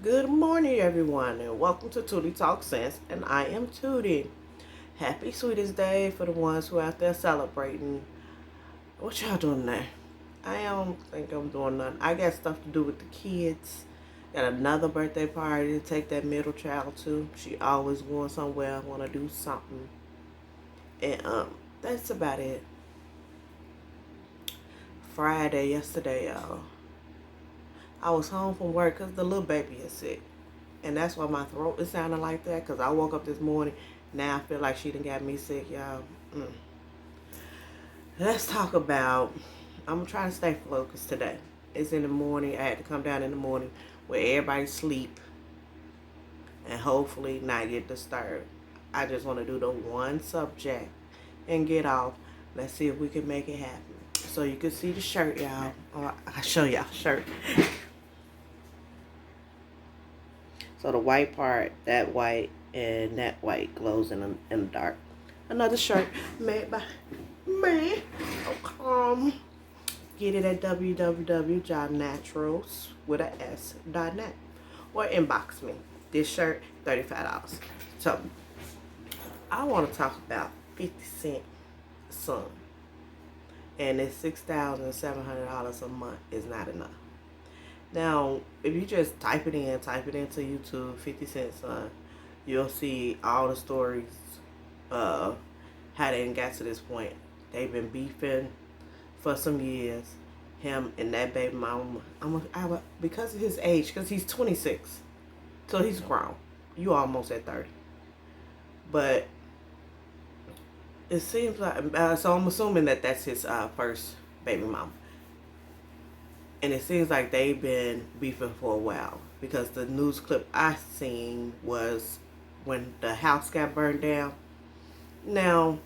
Good morning, everyone, and welcome to Tootie Talk Sense, and I am Tootie. Happy Sweetest Day for the ones who are out there celebrating. What y'all doing there? I don't think I'm doing nothing. I got stuff to do with the kids. Got another birthday party to take that middle child to. She always going somewhere. I want to do something, and that's about it. Friday yesterday, y'all. I was home from work because the little baby is sick. And that's why my throat is sounding like that, because I woke up this morning. Now I feel like she done got me sick, y'all. Let's talk about, I'm trying to stay focused today. It's in the morning. I had to come down in the morning where everybody sleep and hopefully not get disturbed. I just want to do the one subject and get off. Let's see if we can make it happen. So you can see the shirt, y'all. I'll show y'all the shirt. So the white part, that white, and that white glows in the dark. Another shirt made by me. Get it at www.jobnaturals.net or inbox me. This shirt, $35. So I want to talk about 50 Cent son. And it's $6,700 a month is not enough. Now, if you just type it into YouTube, 50 Cent son, you'll see all the stories of how they got to this point. They've been beefing for some years, him and that baby mama. Because of his age, because he's 26, so he's grown. You almost at 30. But it seems like, so I'm assuming that that's his first baby mama. And it seems like they've been beefing for a while, because the news clip I seen was when the house got burned down. Now,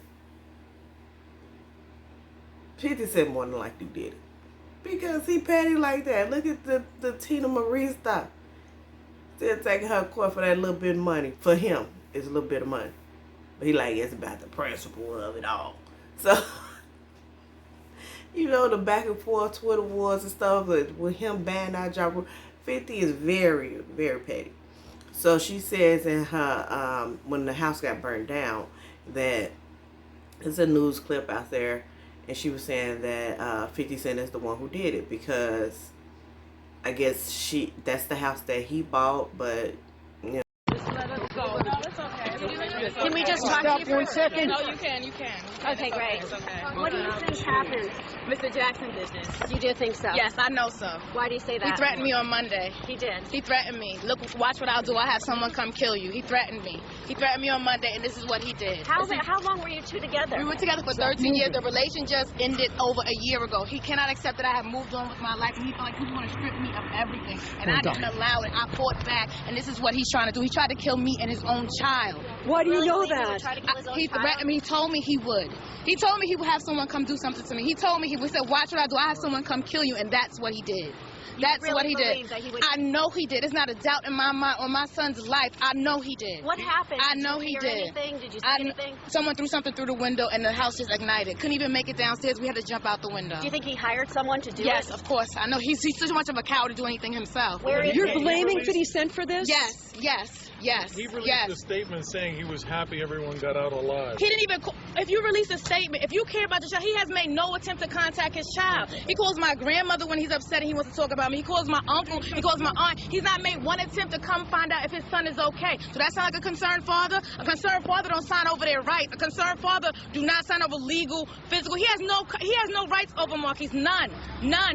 50 Cent more than likely did it, because he petty like that. Look at the Tina Marie stuff. Still taking her to court for that little bit of money. For him, it's a little bit of money. But he like, it's about the principle of it all. So, you know, the back and forth Twitter wars and stuff with him banning our job. 50 is very, very petty. So she says in her, when the house got burned down, that there's a news clip out there, and she was saying that 50 Cent is the one who did it, because I guess that's the house that he bought, but you know. Can we just talk to you for 1 second? No, you can. Okay, great. It's okay. What do you think happened? Mr. Jackson did this. You do think so? Yes, I know so. Why do you say that? He threatened me on Monday. He did. He threatened me. Look, watch what I'll do. I'll have someone come kill you. He threatened me. He threatened me on Monday, and this is what he did. How long were you two together? We were together for 13 years. The relation just ended over a year ago. He cannot accept that I have moved on with my life, and he felt like he was going to strip me of everything. And I didn't allow it. I fought back, and this is what he's trying to do. He tried to kill me and his own child. Why do you know that? He threatened me. He told me he would. He told me he would have someone come do something to me. He told me, he said, watch what I do. I have someone come kill you, and that's what he did. That's really what he did. I know he did. There's not a doubt in my mind on my son's life. I know he did. What happened? I know he did. did. Anything? Did you see anything? Someone threw something through the window, and the house just ignited. Couldn't even make it downstairs. We had to jump out the window. Do you think he hired someone to do it? Yes, of course. I know he's too much of a coward to do anything himself. You're blaming 50 Cent for this? Yes. He released a statement saying he was happy everyone got out alive. He didn't even, if you release a statement, if you care about your child, he has made no attempt to contact his child. He calls my grandmother when he's upset and he wants to talk about me. He calls my uncle, he calls my aunt. He's not made one attempt to come find out if his son is okay. So that sound like a concerned father? A concerned father don't sign over their rights. A concerned father do not sign over legal, physical. He has no rights over Marquise. None.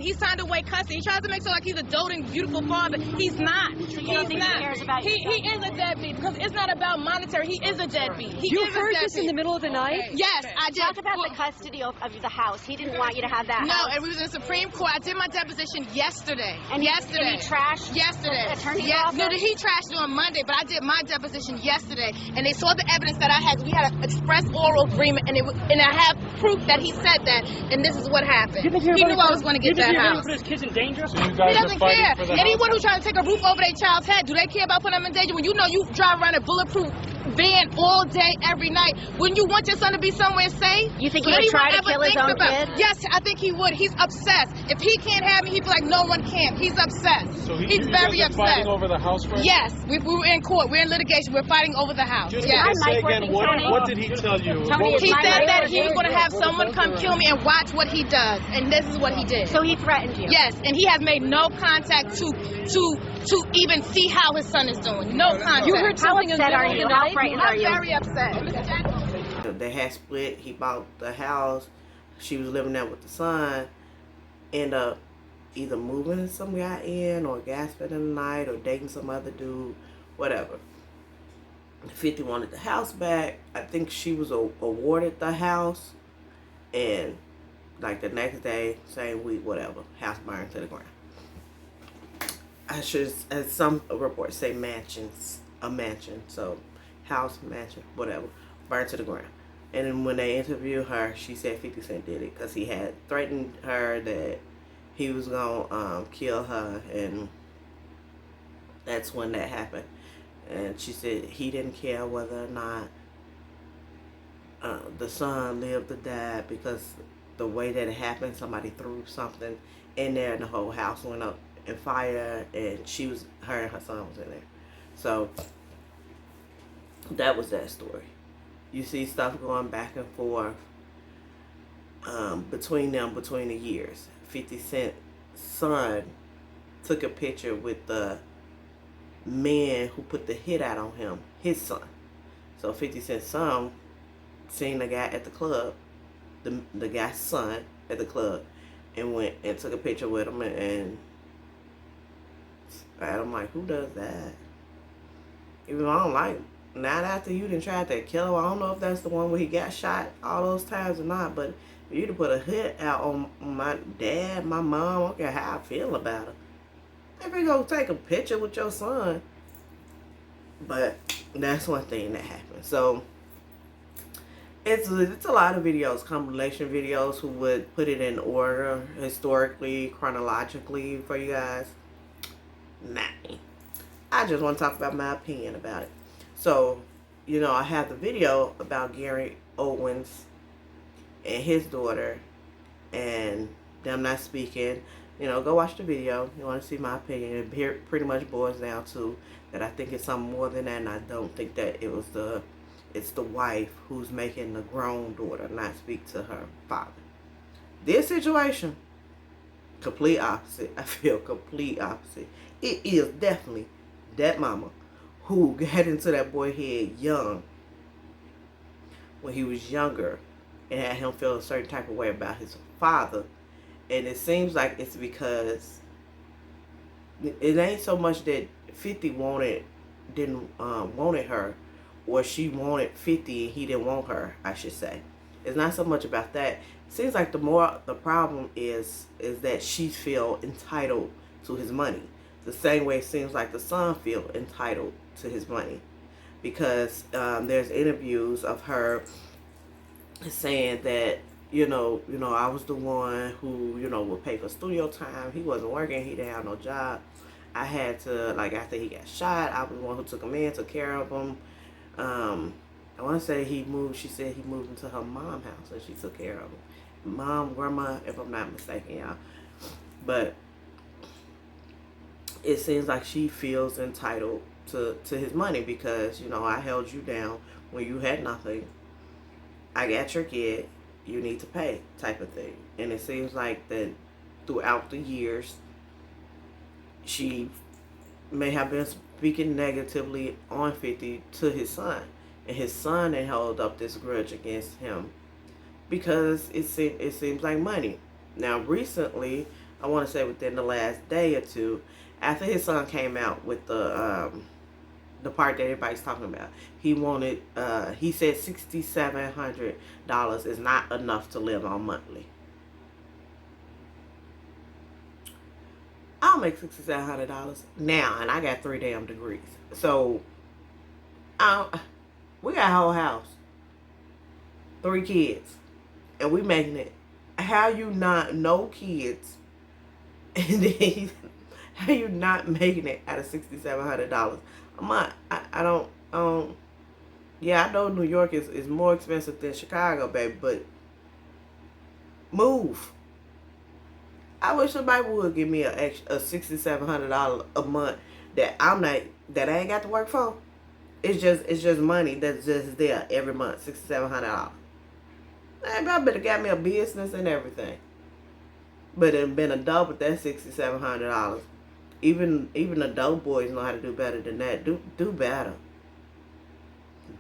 He signed away custody. He tries to make it like he's a doting, beautiful father. He's not. He's not. He cares about you? He is a deadbeat, because it's not about monetary. He is a deadbeat. You heard this in the middle of the night? Yes, I did. Talk about the custody of the house. He didn't want you to have that No, house. and we was in the Supreme Court. I did my deposition yesterday. And he trashed yesterday. the attorney's office? No, he trashed it on Monday, but I did my deposition yesterday, and they saw the evidence that I had. We had an express oral agreement, and I have proof that he said that, and this is what happened. He knew I was going to get that house. Put his kids in danger? So you He guys doesn't are fighting care. for the Anyone house? who's trying to take a roof over their child's head, do they care about putting them in danger? When you know you drive around in bulletproof van all day, every night. Wouldn't you want your son to be somewhere safe? You think he would try to kill his own kid? Yes, I think he would. He's obsessed. If he can't have me, he'd be like, no one can. He's obsessed. So he's very upset. Fighting over the house right Yes, we were in court. We're in litigation. We're fighting over the house. Just yes. say again, what did he tell you? He said that he was going to have someone come kill me and watch what he does. And this is what he did. So he threatened you? Yes, and he has made no contact to even see how his son is doing. No contact. You heard something in the middle of the night? How frightened are you? I'm very upset. They had split. He bought the house. She was living there with the son. End up either moving some guy in or gasping in the night or dating some other dude, whatever. 50 wanted the house back. I think she was awarded the house, and like the next day, same week, whatever, house burned to the ground. I should, as some reports say, a mansion, so house, mansion, whatever, burned to the ground. And then when they interviewed her, she said 50 Cent did it because he had threatened her that he was gonna kill her, and that's when that happened. And she said he didn't care whether or not the son lived or died, because the way that it happened, somebody threw something in there and the whole house went up in fire, and her and her son was in there. So that was that story. You see stuff going back and forth between the years. 50 Cent's son took a picture with the man who put the hit out on him, his son. So 50 Cent's son seen the guy at the club, the guy's son at the club, and went and took a picture with him, and I'm like, who does that? Even I don't like him. Not after you done tried to kill him. I don't know if that's the one where he got shot all those times or not, but for you to put a hit out on my dad, my mom, I don't care how I feel about it. If you go take a picture with your son. But that's one thing that happened. So it's a lot of videos, compilation videos, who would put it in order, historically, chronologically for you guys. Not me. I just want to talk about my opinion about it. So, you know, I have the video about Gary Owens and his daughter and them not speaking. You know, go watch the video. You want to see my opinion. It pretty much boils down to that I think it's something more than that, and I don't think that it's the wife who's making the grown daughter not speak to her father. This situation, complete opposite. I feel complete opposite. It is definitely that mama who got into that boy head young, when he was younger, and had him feel a certain type of way about his father. And it seems like it's because it ain't so much that 50 wanted her, or she wanted 50 and he didn't want her, I should say. It's not so much about that. It seems like the problem is that she feel entitled to his money. The same way it seems like the son feel entitled to his money, because there's interviews of her saying that you know I was the one who would pay for studio time. He wasn't working. He didn't have no job. I had to, like, after he got shot, I was the one who took him in, took care of him. I want to say she said he moved into her mom's house and she took care of him. Mom, grandma, if I'm not mistaken, y'all. But it seems like she feels entitled to his money because, I held you down when you had nothing. I got your kid. You need to pay, type of thing. And it seems like that throughout the years, she may have been speaking negatively on 50 to his son. And his son had held up this grudge against him because it seems like money. Now, recently, I want to say within the last day or two, after his son came out with the part that everybody's talking about, he said $6,700 is not enough to live on monthly. I'll make $6,700 now, and I got 3 damn degrees. So, we got a whole house, 3 kids, and we making it. How you not no kids, and then how you not making it out of $6,700 a month? I don't Yeah, I know New York is more expensive than Chicago, baby, but move. I wish somebody would give me a $6,700 a month that I ain't got to work for. It's just money that's just there every month, $6,700. I better got me a business and everything. But it been a double that $6,700. Even adult boys know how to do better than that. Do better.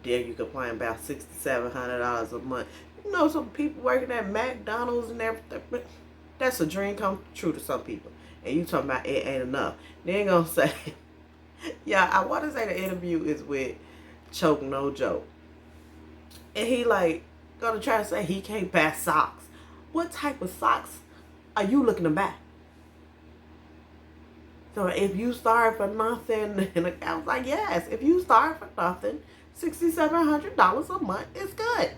Dare you complain about $6,700 a month? You know, some people working at McDonald's and everything. But that's a dream come true to some people. And you talking about it ain't enough. They ain't gonna say. Yeah, I want to say the interview is with Choke No Joke, and he like gonna try to say he can't buy socks. What type of socks are you looking to buy? So if you start for nothing, and I was like, yes, if you start for nothing, $6,700 a month is good.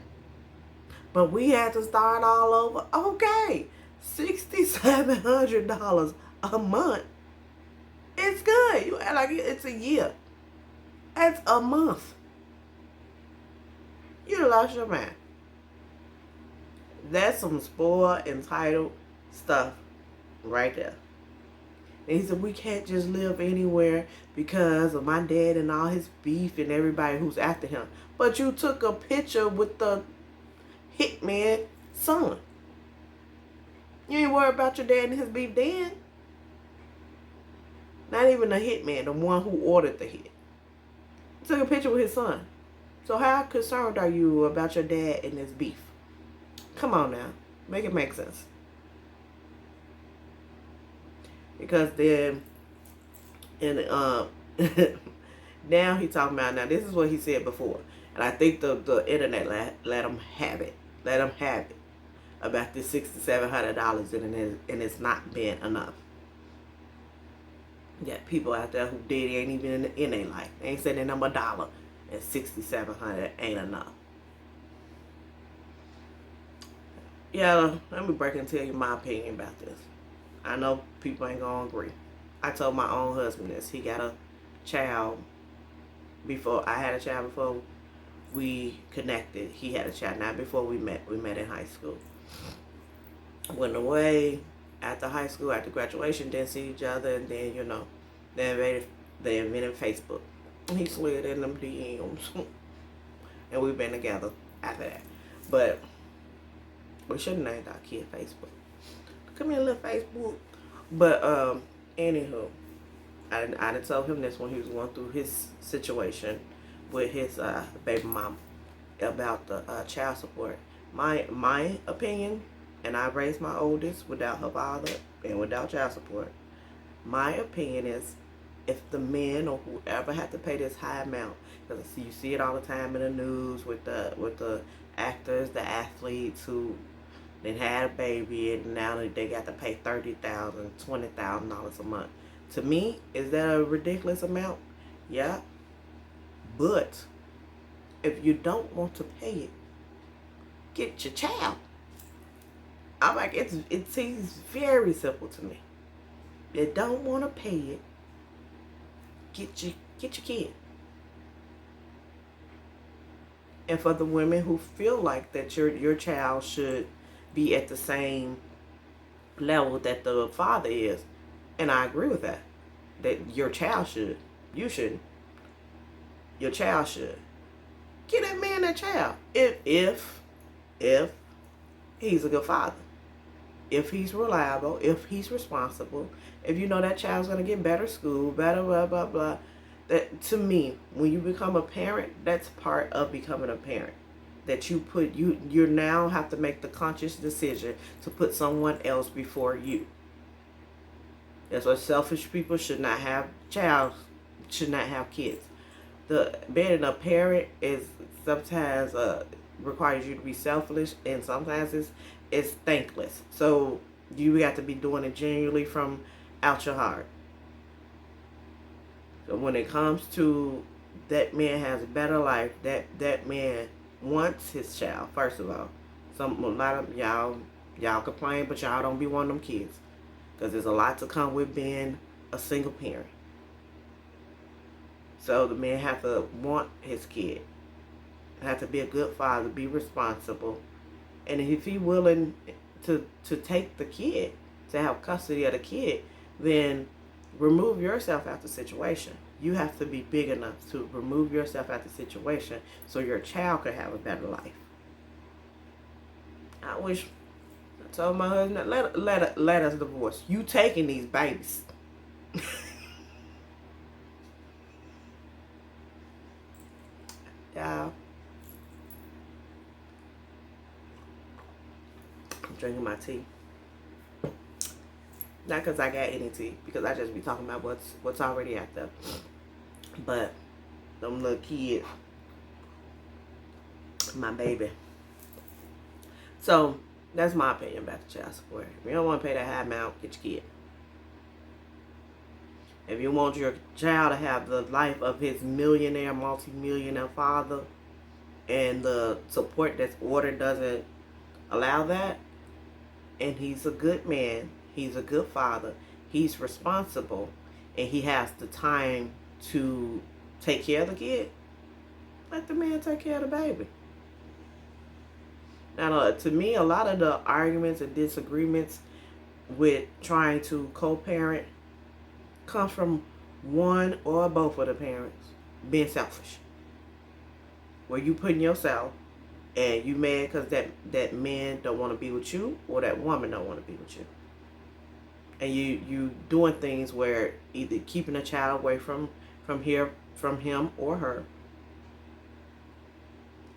But we had to start all over. Okay, $6,700 a month is good. You act like it's a year. That's a month. You lost your mind. That's some spoiled, entitled stuff right there. And he said, we can't just live anywhere because of my dad and all his beef and everybody who's after him. But you took a picture with the hitman son. You ain't worried about your dad and his beef then. Not even the hitman, the one who ordered the hit. You took a picture with his son. So how concerned are you about your dad and his beef? Come on now. Make it make sense. Because then, and now he talking about, now this is what he said before. And I think the internet let him have it. Let him have it. About this $6,700 and it's not been enough. Yeah, people out there who did ain't even in their life. They ain't saying their number $1 and $6,700 ain't enough. Yeah, let me break and tell you my opinion about this. I know people ain't gonna agree. I told my own husband this. He got a child before I had a child before we connected. He had a child not before we met. We met in high school. Went away after high school, after graduation, didn't see each other, and then they invented Facebook. He slid in them DMs, and we've been together after that. But we shouldn't named our kid Facebook. Come here, little Facebook. But anywho, I done told him this when he was going through his situation with his baby mom about the child support. My opinion, and I raised my oldest without her father and without child support. My opinion is, if the men or whoever had to pay this high amount, because you see it all the time in the news with the actors, the athletes who then had a baby and now they got to pay $30,000, $20,000 a month. To me, is that a ridiculous amount? Yeah. But if you don't want to pay it, get your child. I'm like, it seems very simple to me. You don't want to pay it, get your kid. And for the women who feel like that your child should be at the same level that the father is, and I agree with that your child should. You shouldn't. Your child should. Get that man that child. If he's a good father. If he's reliable, if he's responsible, if you know that child's going to get better school, better blah, blah, blah. That, to me, when you become a parent, that's part of becoming a parent. That you now have to make the conscious decision to put someone else before you. That's why selfish people should not have kids. Being a parent is sometimes requires you to be selfish, and sometimes it's thankless. So you got to be doing it genuinely from out your heart. So when it comes to that man has a better life, that man wants his child. First of all, a lot of y'all complain, but y'all don't be one of them kids, because there's a lot to come with being a single parent. So the man have to want his kid. have to be a good father, be responsible. And if he's willing to take the kid, to have custody of the kid, then remove yourself out the situation. You have to be big enough to remove yourself out the situation so your child could have a better life. I wish I told my husband, let us divorce. You taking these babies. Yeah. I'm drinking my tea. Not because I got any tea, because I just be talking about what's already out there. But them little kids, my baby. So that's my opinion about the child support. If you don't want to pay that high amount, get your kid. If you want your child to have the life of his millionaire, multi-millionaire father, and the support that's ordered doesn't allow that, and he's a good man, he's a good father, he's responsible, and he has the time to take care of the kid, let the man take care of the baby. Now, to me, a lot of the arguments and disagreements with trying to co-parent comes from one or both of the parents being selfish. Where you putting yourself and you mad because that man don't want to be with you, or that woman don't want to be with you. And you doing things where either keeping a child away from him or her,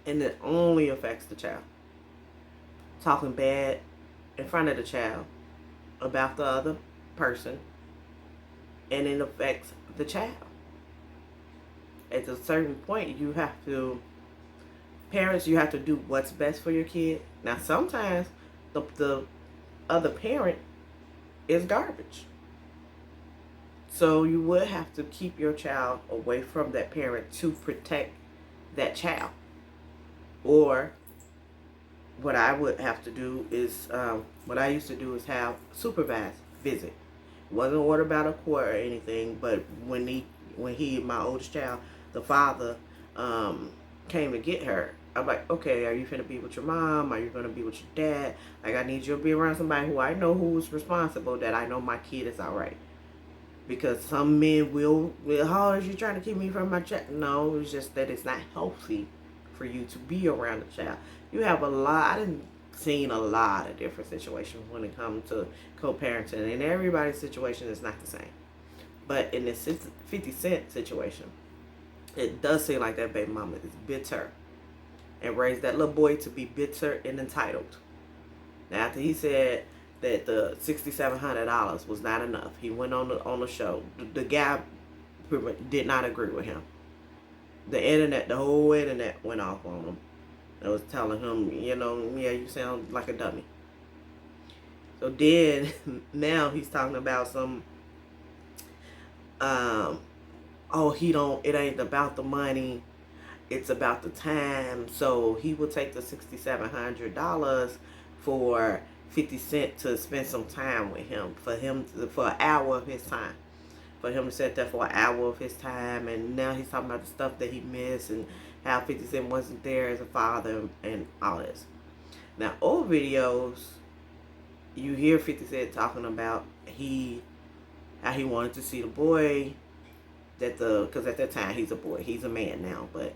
and it only affects the child. Talking bad in front of the child about the other person, and it affects the child. At a certain point, parents, you have to do what's best for your kid. Now, sometimes the other parent is garbage. So you would have to keep your child away from that parent to protect that child. Or what I would have to do is, what I used to do is have supervised visit. It wasn't ordered by the court or anything, but when he, my oldest child, the father, came to get her, I'm like, okay, are you finna be with your mom? Are you gonna be with your dad? Like, I need you to be around somebody who I know who's responsible, that I know my kid is alright. Because some men will, how are you trying to keep me from my child? No, it's just that it's not healthy for you to be around a child. You have I didn't seen a lot of different situations when it comes to co-parenting, and everybody's situation is not the same. But in this 50 Cent situation, it does seem like that baby mama is bitter and raised that little boy to be bitter and entitled. Now, after he said that the $6,700 was not enough, he went on the show. The guy did not agree with him. The whole internet went off on him. It was telling him, yeah, you sound like a dummy. So then, now he's talking about some, it ain't about the money, it's about the time. So he will take the $6,700 for 50 Cent to spend some time with him, for an hour of his time. For him to sit there for an hour of his time, and now he's talking about the stuff that he missed and how 50 Cent wasn't there as a father and all this. Now, old videos, you hear 50 Cent talking about how he wanted to see the boy, because at that time he's a boy, he's a man now, but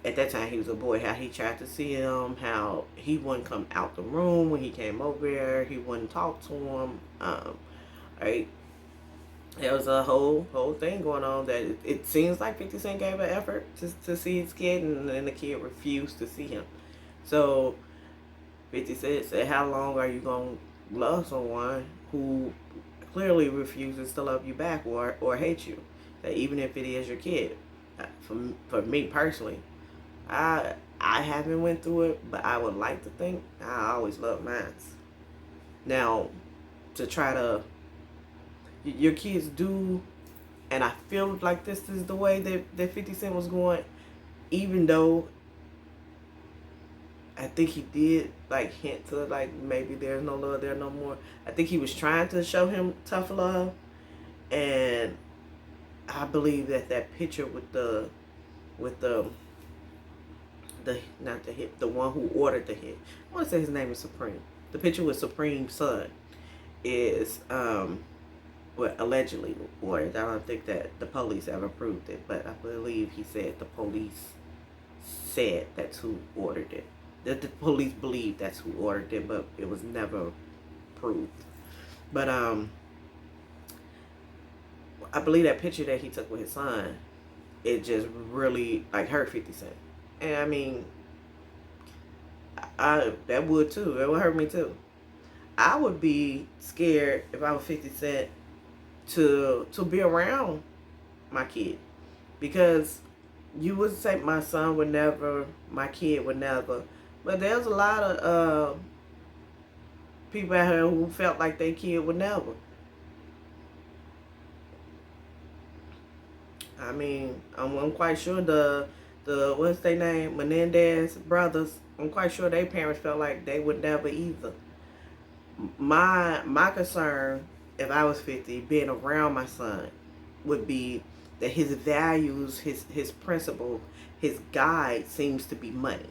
at that time he was a boy, how he tried to see him, how he wouldn't come out the room when he came over there, he wouldn't talk to him, right? There was a whole thing going on that it seems like 50 Cent gave an effort to see his kid, and then the kid refused to see him. So 50 Cent said, how long are you going to love someone who clearly refuses to love you back or hate you? That even if it is your kid. For me personally, I haven't went through it, but I would like to think I always loved mine. Now, to try to, your kids do, and I feel like this is the way that 50 Cent was going, even though I think he did like hint to like maybe there's no love there no more. I think he was trying to show him tough love, and I believe that picture with the not the hit, the one who ordered the hit. I want to say his name is Supreme. The picture with Supreme's son is what allegedly ordered. I don't think that the police ever proved it, but I believe he said the police said that's who ordered it. That the police believed that's who ordered it, but it was never proved. But I believe that picture that he took with his son, it just really like hurt 50 Cent. And I mean, that would too. It would hurt me too. I would be scared if I was 50 Cent to be around my kid, because you would say my son would never, my kid would never, but there's a lot of people out here who felt like their kid would never. I mean, I'm quite sure the what's their name, Menendez brothers, I'm quite sure their parents felt like they would never either. My concern, if I was 50, being around my son, would be that his values, his principle, his guide seems to be money.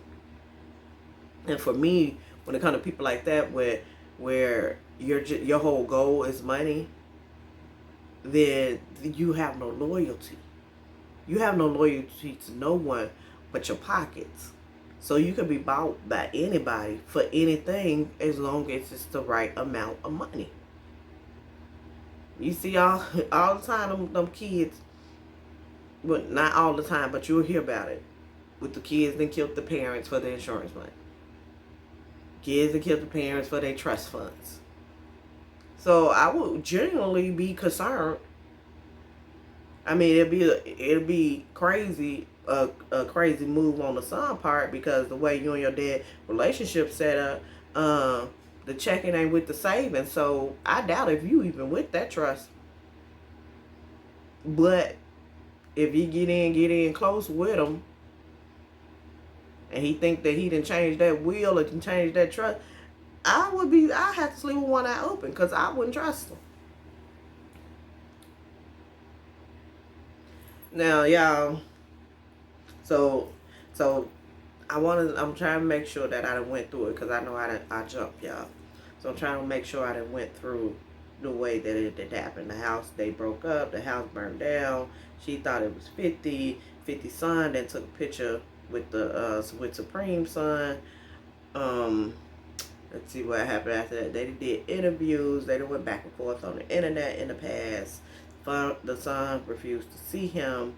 And for me, when it comes to people like that, where your whole goal is money, then you have no loyalty. You have no loyalty to no one but your pockets. So you can be bought by anybody for anything as long as it's the right amount of money. You see all the time them kids, well, not all the time, but you'll hear about it, with the kids that killed the parents for the insurance money. Kids that killed the parents for their trust funds. So I would genuinely be concerned. I mean, it'd be crazy, a crazy move on the son part, because the way you and your dad relationship set up, the checking ain't with the savings. So I doubt if you even with that trust. But if you get in close with him, and he think that he didn't change that will or can change that trust, I have to sleep with one eye open, because I wouldn't trust him. Now, y'all, so I'm trying to make sure that I done went through it, because I know I jumped, y'all. So I'm trying to make sure I done went through the way that it happened. The house, they broke up, the house burned down. She thought it was 50's son, then took a picture with with Supreme's son. Let's see what happened after that. They did interviews. They went back and forth on the internet in the past. The son refused to see him.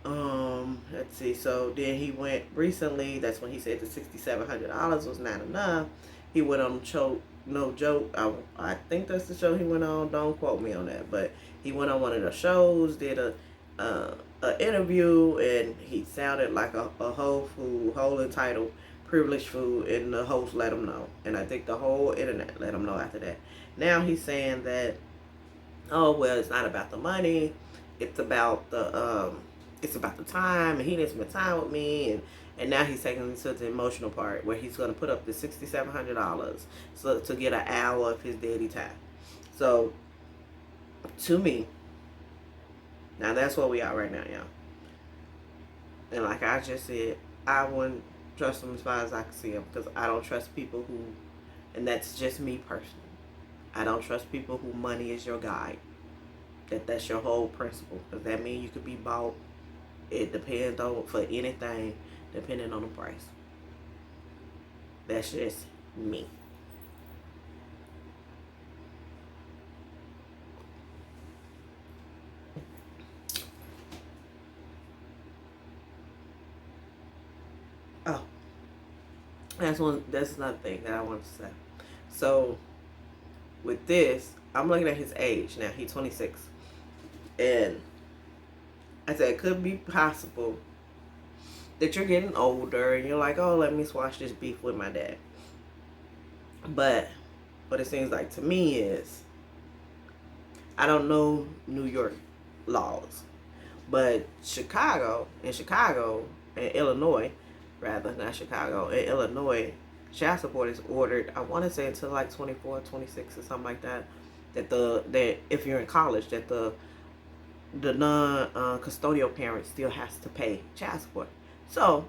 Let's see. So then he went recently. That's when he said the $6,700 was not enough. He went on No Joke. I think that's the show he went on. Don't quote me on that. But he went on one of the shows, did a interview, and he sounded like a whole entitled, privileged fool, and the host let him know. And I think the whole internet let him know after that. Now he's saying that, oh, well, it's not about the money, it's about the time, and he didn't spend time with me, and now he's taking it to the emotional part, where he's going to put up the $6,700 so to get an hour of his daddy time. So to me, now that's where we are right now, y'all. And like I just said, I wouldn't trust him as far as I can see him, because I don't trust people who, and that's just me personally, I don't trust people who money is your guide. That's your whole principle. Does that mean you could be bought? It depends on, for anything, depending on the price. That's just me. Oh, that's another thing that I wanted to say. So with this, I'm looking at his age now. He's 26. And I said, it could be possible that you're getting older and you're like, oh, let me squash this beef with my dad. But what it seems like to me is, I don't know New York laws, but in Illinois, child support is ordered, I want to say until like 24, 26 or something like that. That if you're in college, that the non-custodial parent still has to pay child support. So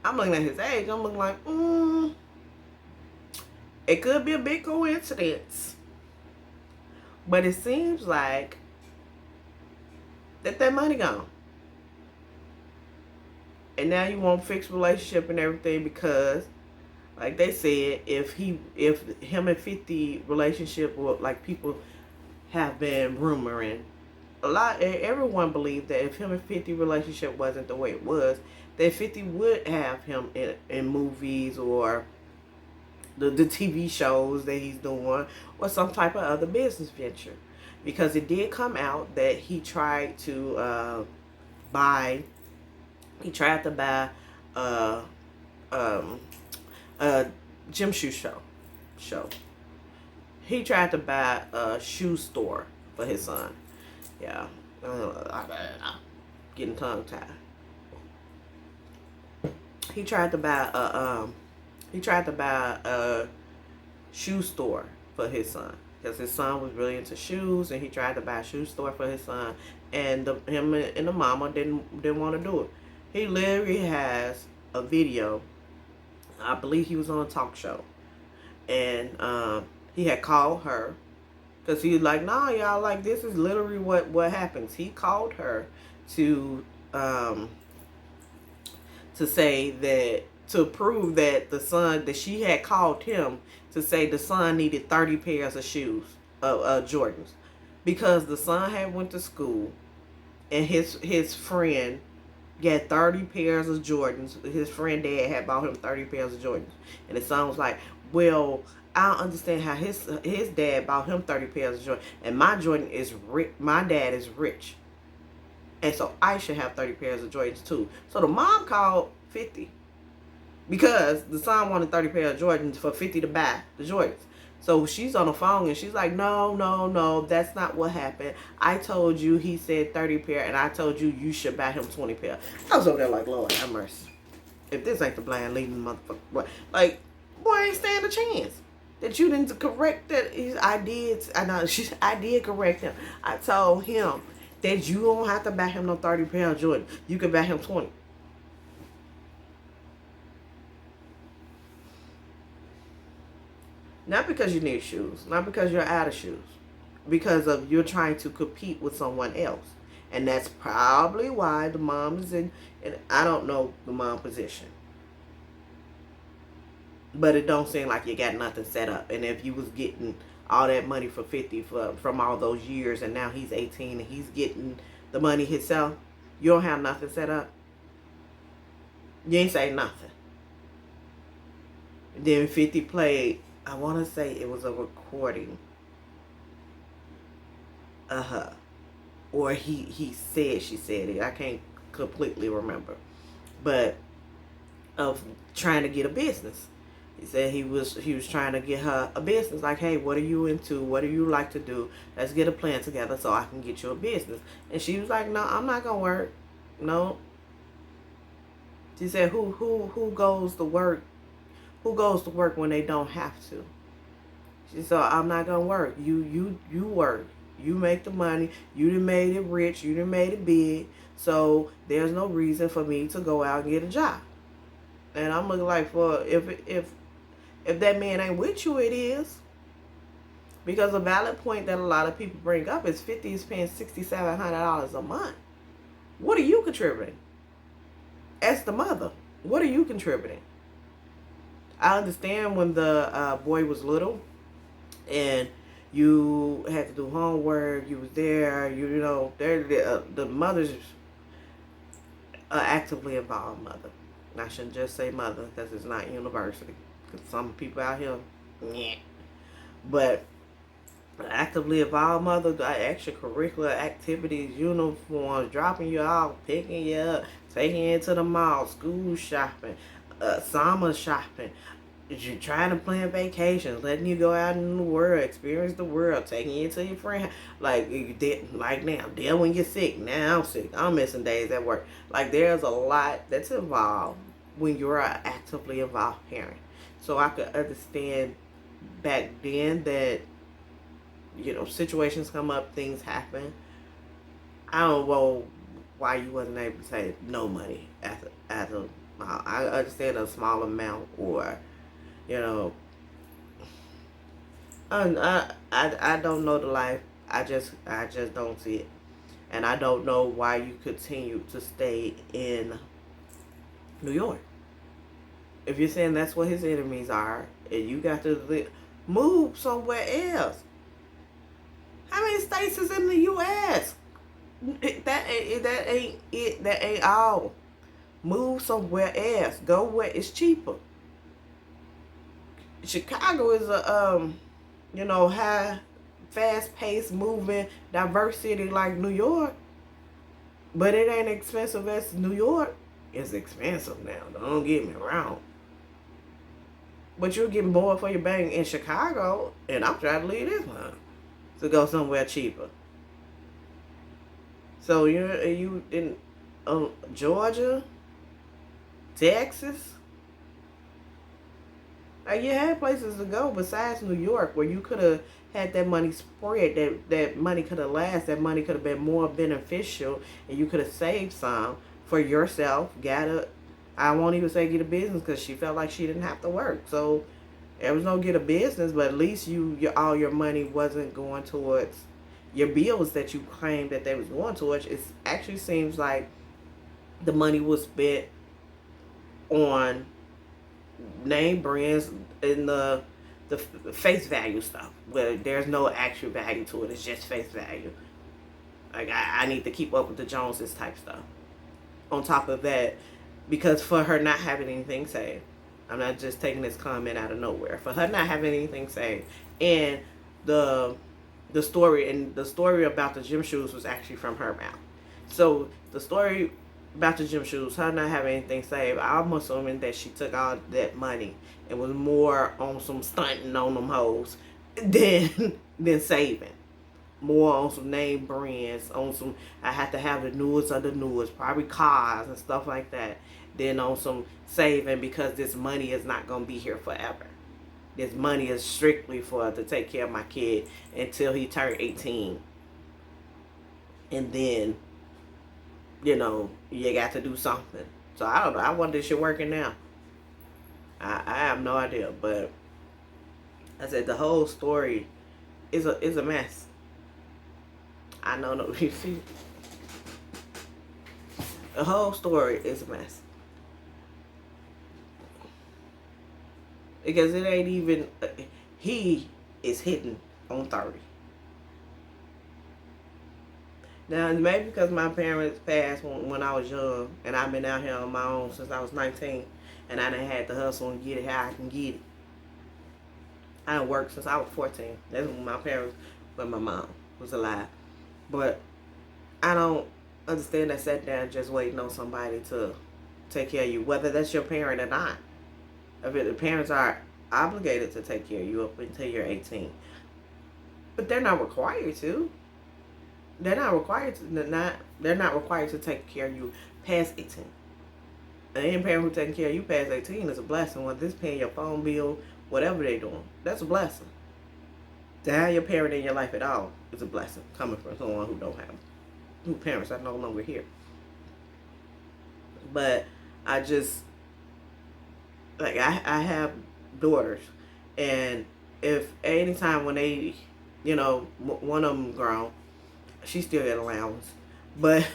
I'm looking at his age. I'm looking like, it could be a big coincidence. But it seems like that money gone. And now you want fixed relationship and everything because, like they said, if him and 50 relationship, or like people have been rumoring, everyone believed that if him and 50 relationship wasn't the way it was, that 50 would have him in movies or the TV shows that he's doing or some type of other business venture. Because it did come out that he tried to buy a gym shoe show. He tried to buy a shoe store for his son. Yeah. I'm getting tongue tied. He tried to buy a shoe store for his son because his son was really into shoes, and he tried to buy a shoe store for his son, and him and the mama didn't want to do it. He literally has a video. I believe he was on a talk show, and he had called her because he was like, "Nah, y'all, like this is literally what happens." He called her to say that, to prove that the son, that she had called him to say the son needed 30 pairs of shoes, of Jordans, because the son had went to school and his friend got 30 pairs of Jordans. His friend dad had bought him 30 pairs of Jordans, and his son was like, well, I don't understand how his dad bought him 30 pairs of Jordan, and my Jordan is rich. My dad is rich, and so I should have 30 pairs of Jordans too. So the mom called 50 because the son wanted 30 pairs of Jordans for 50 to buy the Jordans. So she's on the phone and she's like, no, that's not what happened. I told you he said 30 pair, and I told you you should buy him 20 pair. I was over there like, Lord have mercy. If this ain't the blind leading motherfucker, like, boy, ain't stand a chance. That you didn't correct that. I did correct him. I told him that you don't have to buy him no 30 pair of Jordan. You can buy him 20. Not because you need shoes. Not because you're out of shoes. Because of you're trying to compete with someone else. And that's probably why the mom is in, and I don't know the mom position. But it don't seem like you got nothing set up. And if you was getting all that money for 50 from all those years, and now he's 18 and he's getting the money himself, you don't have nothing set up. You ain't say nothing. Then 50 played, I want to say it was a recording of her. Or she said it. I can't completely remember. But of trying to get a business. He said he was trying to get her a business. Like, hey, what are you into? What do you like to do? Let's get a plan together so I can get you a business. And she was like, no, I'm not gonna work. No. She said, who goes to work? Who goes to work when they don't have to? She said, I'm not gonna work. You work. You make the money. You done made it rich. You done made it big. So there's no reason for me to go out and get a job. And I'm looking like, for if that man ain't with you, it is. Because a valid point that a lot of people bring up is 50 is paying $6,700 a month. What are you contributing? As the mother, what are you contributing? I understand when the boy was little and you had to do homework, you was there, you know, the mother's an actively involved mother. And I shouldn't just say mother because it's not university. Because some people out here, yeah. But actively involved mother, extracurricular activities, uniforms, dropping you off, picking you up, taking you to the mall, school shopping, summer shopping, you're trying to plan vacations, letting you go out in the world, experience the world, taking you to your friend. Like you did, like now, then when you're sick, now I'm sick, I'm missing days at work. Like there's a lot that's involved when you're an actively involved parent. So I could understand back then that, situations come up, things happen. I don't know why you wasn't able to say no money as a I understand a small amount, or you know, I don't know the life. I just don't see it, and I don't know why you continue to stay in New York. If you're saying that's what his enemies are, and you got to move somewhere else. How many states is in the U.S.? That ain't all. Move somewhere else. Go where it's cheaper. Chicago is a high, fast-paced, moving, diverse city like New York, but it ain't expensive as New York. It's expensive now. Don't get me wrong. But you're getting more for your bang in Chicago, and I'm trying to leave this one to go somewhere cheaper. So you in Georgia, Texas. Like, you had places to go besides New York where you could have had that money spread. That money could have lasted. That money could have been more beneficial, and you could have saved some for yourself. I won't even say get a business, because she felt like she didn't have to work. So there was no get a business, but at least all your money wasn't going towards your bills that you claimed that they was going towards. It actually seems like the money was spent on name brands and the face value stuff, where there's no actual value to it. It's just face value. Like, I need to keep up with the Joneses type stuff. On top of that, because for her not having anything saved, I'm not just taking this comment out of nowhere. For her not having anything saved, and the story about the gym shoes was actually from her mouth. So the story about the gym shoes, her not having anything saved, I'm assuming that she took all that money and was more on some stunting on them hoes than saving. More on some name brands, on some, I have to have the newest of the newest, probably cars and stuff like that, than on some saving, because this money is not going to be here forever. This money is strictly to take care of my kid until he turned 18. And then, you got to do something. So I don't know. I wonder if she's working now. I have no idea. But I said the whole story is a mess. I know, no, you see, the whole story is a mess. Because it ain't even, he is hitting on 30. Now, maybe because my parents passed when I was young, and I've been out here on my own since I was 19, and I done had to hustle and get it how I can get it. I done worked since I was 14. That's when my mom was alive. But I don't understand that sat down just waiting on somebody to take care of you, whether that's your parent or not. I mean, the parents are obligated to take care of you up until you're 18. But they're not required to. They're not required to take care of you past 18. And any parent who's taking care of you past 18 is a blessing. Whether it's paying your phone bill, whatever they're doing, that's a blessing. To have your parent in your life at all is a blessing, coming from someone who parents are no longer here. But I just, like, I have daughters, and if anytime when they, one of them grown, she still get allowance, but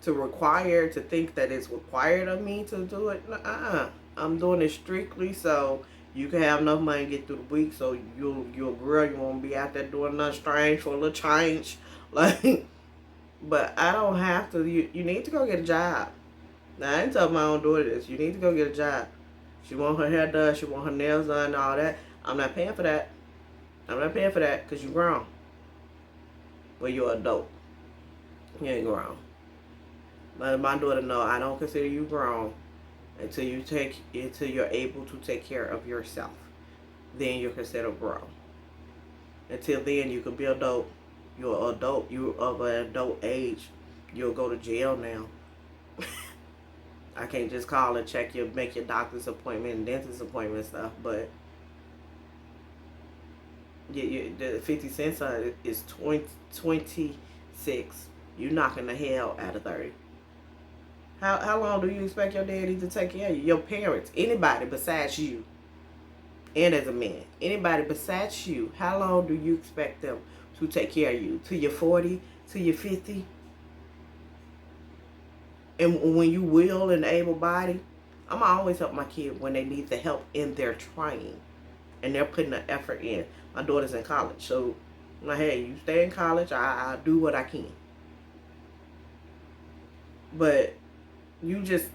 to think that it's required of me to do it, I'm doing it strictly so you can have enough money to get through the week, so you're a girl, you won't be out there doing nothing strange for a little change. Like, but I don't have to. You need to go get a job. Now, I didn't tell my own daughter this. You need to go get a job. She want her hair done, she want her nails done, and all that. I'm not paying for that. I'm not paying for that because you're grown. Well, you're an adult. You ain't grown. But my daughter know I don't consider you grown until you're able to take care of yourself. Then you're considered grown. Until then, you can be adult. You're an adult. You're of an adult age. You'll go to jail now. I can't just call and check make your doctor's appointment and dentist appointment stuff, but the 50 cents is 26. You knocking the hell out of 30. How long do you expect your daddy to take care of you? Your parents, anybody besides you, and as a man, anybody besides you, how long do you expect them to take care of you? Till you're 40, till you're 50? And when you will and able body, I'm always help my kid when they need the help in their trying. And they're putting the effort in. My daughter's in college, so I'm like, hey, you stay in college, I'll do what I can. But you just,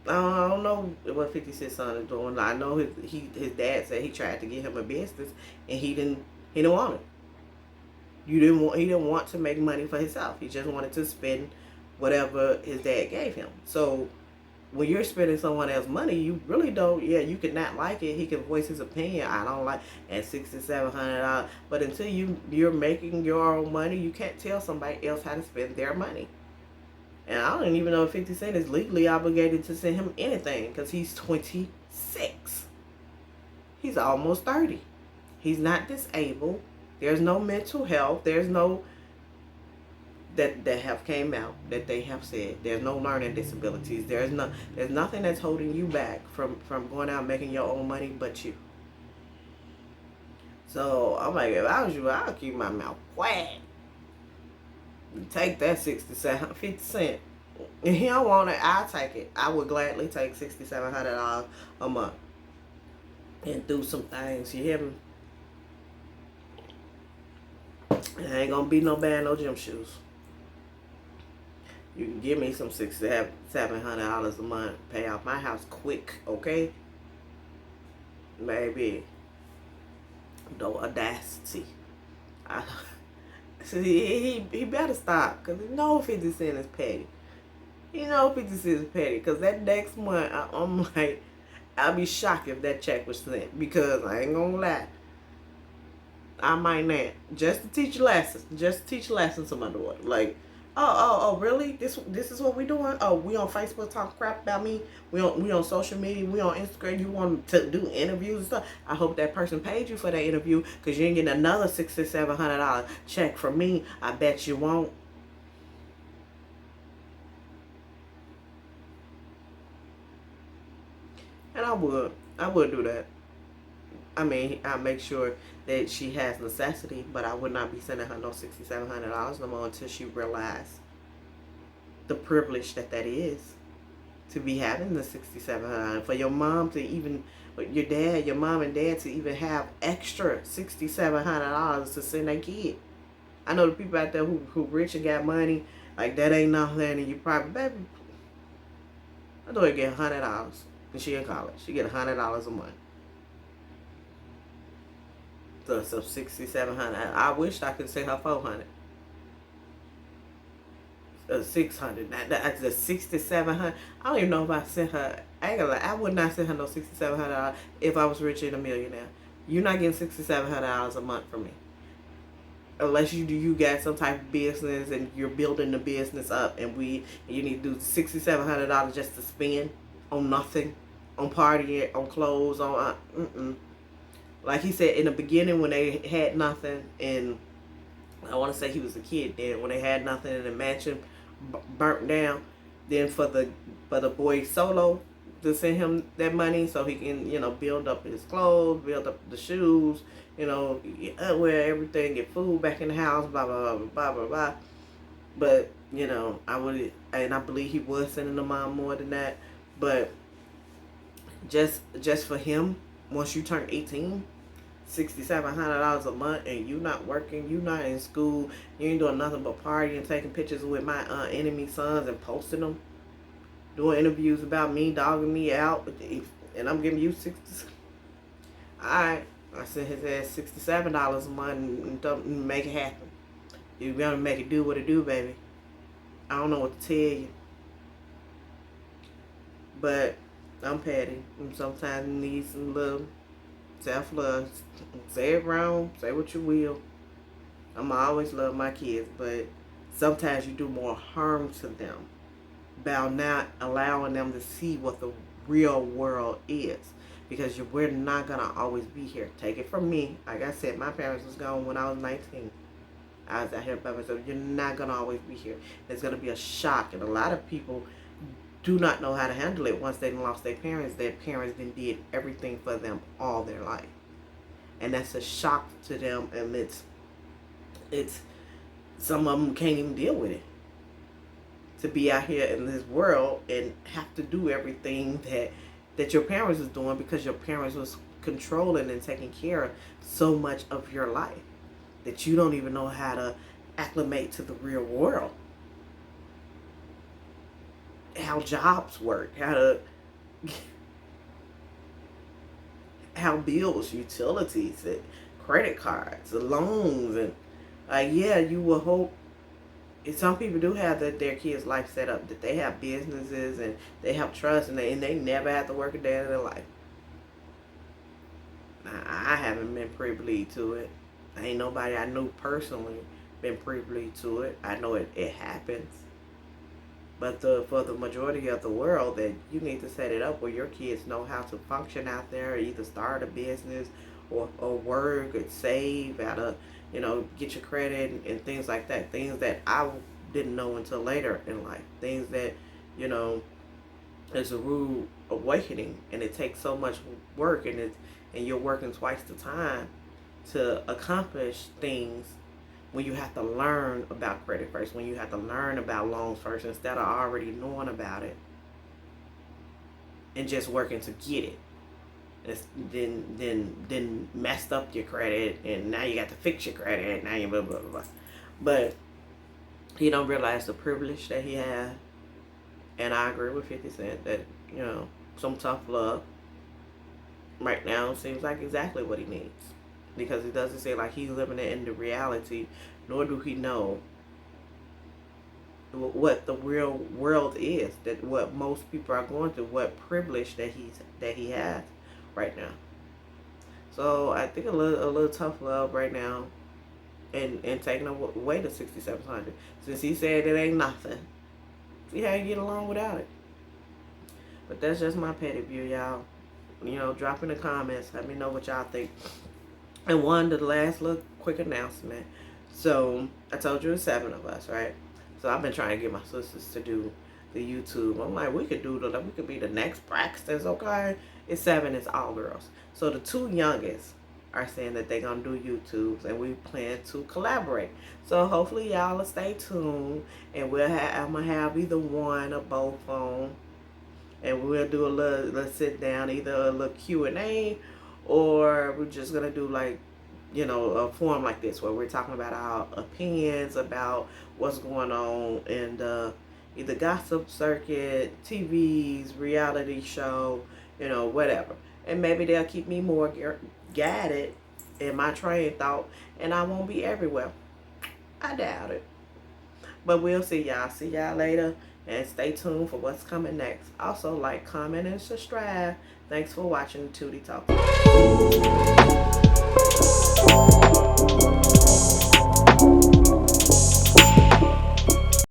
I don't know what 50 Cent's son is doing. I know his dad said he tried to get him a business, and he didn't want it. He didn't want to make money for himself. He just wanted to spend whatever his dad gave him. So when you're spending someone else's money, you really don't. Yeah, you could not like it. He can voice his opinion. I don't like at $6,700. But until you're making your own money, you can't tell somebody else how to spend their money. And I don't even know if 50 Cent is legally obligated to send him anything because he's 26. He's almost 30. He's not disabled. There's no mental health. There's no that have came out that they have said. There's no learning disabilities. There's nothing that's holding you back from going out and making your own money but you. So I'm like, if I was you, I'll keep my mouth quiet. Take that 50 cent. If he don't want it, I'll take it. I would gladly take $6,700 a month and do some things. You hear me? It ain't gonna be no band, no gym shoes. You can give me some $600-700 a month, pay off my house quick, okay? Maybe. No audacity. See, he better stop, because you know 50 Cent is petty. You know 50 Cent is petty, because that next month, I'm like, I'll be shocked if that check was sent, because I ain't gonna lie. I might not. Just to teach lessons. Just to teach lessons to my daughter. Like, oh, really? This is what we doing? Oh, we on Facebook talking crap about me? We on social media? We on Instagram? You want to do interviews and stuff? I hope that person paid you for that interview, because you ain't getting another $600-700 check from me. I bet you won't. And I would do that. I mean, I make sure that she has necessity, but I would not be sending her no $600-700 no more until she realized the privilege that is to be having the $600-700. For your mom to even, your mom and dad to even have extra $600-700 to send their kid. I know the people out there who rich and got money, like that ain't nothing, and you probably, baby, I know they get $100, and she in college. She get $100 a month. So $600-700. I wish I could send her $400. $600. That's the $600-700. I don't even know if I sent her. I ain't gonna lie. I would not send her no $600-700 if I was rich and a millionaire. You're not getting $600-700 a month from me, unless you got some type of business and you're building the business up, and you need to do $600-700 just to spend on nothing, on partying, on clothes, on Like he said in the beginning, when they had nothing, and I want to say he was a kid then, when they had nothing and the mansion burnt down, then for the boy Solo to send him that money so he can, build up his clothes, build up the shoes, wear everything, get food back in the house, blah, blah, blah, blah, blah, blah. But, I believe he was sending the mom more than that, but just for him, once you turn 18, $600-700 a month, and you not working, you not in school, you ain't doing nothing but partying, taking pictures with my enemy sons and posting them, doing interviews about me, dogging me out, and I'm giving you $60. Alright, I sent his ass $67 a month and make it happen. You gotta make it do what it do, baby. I don't know what to tell you, but I'm petty, and sometimes need some little self-love. Say it wrong, say what you will. I'ma always love my kids, but sometimes you do more harm to them by not allowing them to see what the real world is, because we're not gonna always be here. Take it from me. Like I said, my parents was gone when I was 19. I was out here by myself. You're not gonna always be here. It's gonna be a shock, and a lot of people do not know how to handle it once they lost their parents. Their parents then did everything for them all their life. And that's a shock to them, and it's some of them can't even deal with it. To be out here in this world and have to do everything that your parents was doing because your parents was controlling and taking care of so much of your life that you don't even know how to acclimate to the real world. How jobs work, how bills, utilities, and credit cards, loans, and yeah, you will hope. Some people do have their kids' life set up, that they have businesses and they have trust, and they never have to work a day in their life. I haven't been privy to it. Ain't nobody I knew personally been privy to it. I know it happens. But for the majority of the world, that you need to set it up where your kids know how to function out there, either start a business or work or save, how to, get your credit and things like that. Things that I didn't know until later in life. Things that, it's a rude awakening, and it takes so much work, and you're working twice the time to accomplish things when you have to learn about credit first, when you have to learn about loans first instead of already knowing about it and just working to get it. It's then messed up your credit, and now you got to fix your credit, and now you blah blah blah. But he don't realize the privilege that he has, and I agree with 50 Cent that some tough love right now seems like exactly what he needs, because it doesn't seem like he's living it in the reality, nor do he know what the real world is, that what most people are going through, what privilege that he has right now. So I think a little tough love right now, and taking away the 6,700, since he said it ain't nothing. See how you get along without it. But that's just my petty view, y'all. Drop in the comments. Let me know what y'all think. And the last little quick announcement. So I told you it's 7 of us, right? So I've been trying to get my sisters to do the YouTube. I'm like, we could be the next Braxtons, okay? It's 7, it's all girls. So the 2 youngest are saying that they're gonna do YouTubes, and we plan to collaborate. So hopefully y'all will stay tuned, and I'm gonna have either one or both on, and we'll do a little sit down, either a little Q&A, or we're just gonna do like, a forum like this where we're talking about our opinions about what's going on in the either gossip circuit, TVs, reality show, whatever. And maybe they'll keep me more guided in my train of thought, and I won't be everywhere. I doubt it. But we'll see y'all. See y'all later, and stay tuned for what's coming next. Also, like, comment, and subscribe. Thanks for watching Tootie Talk.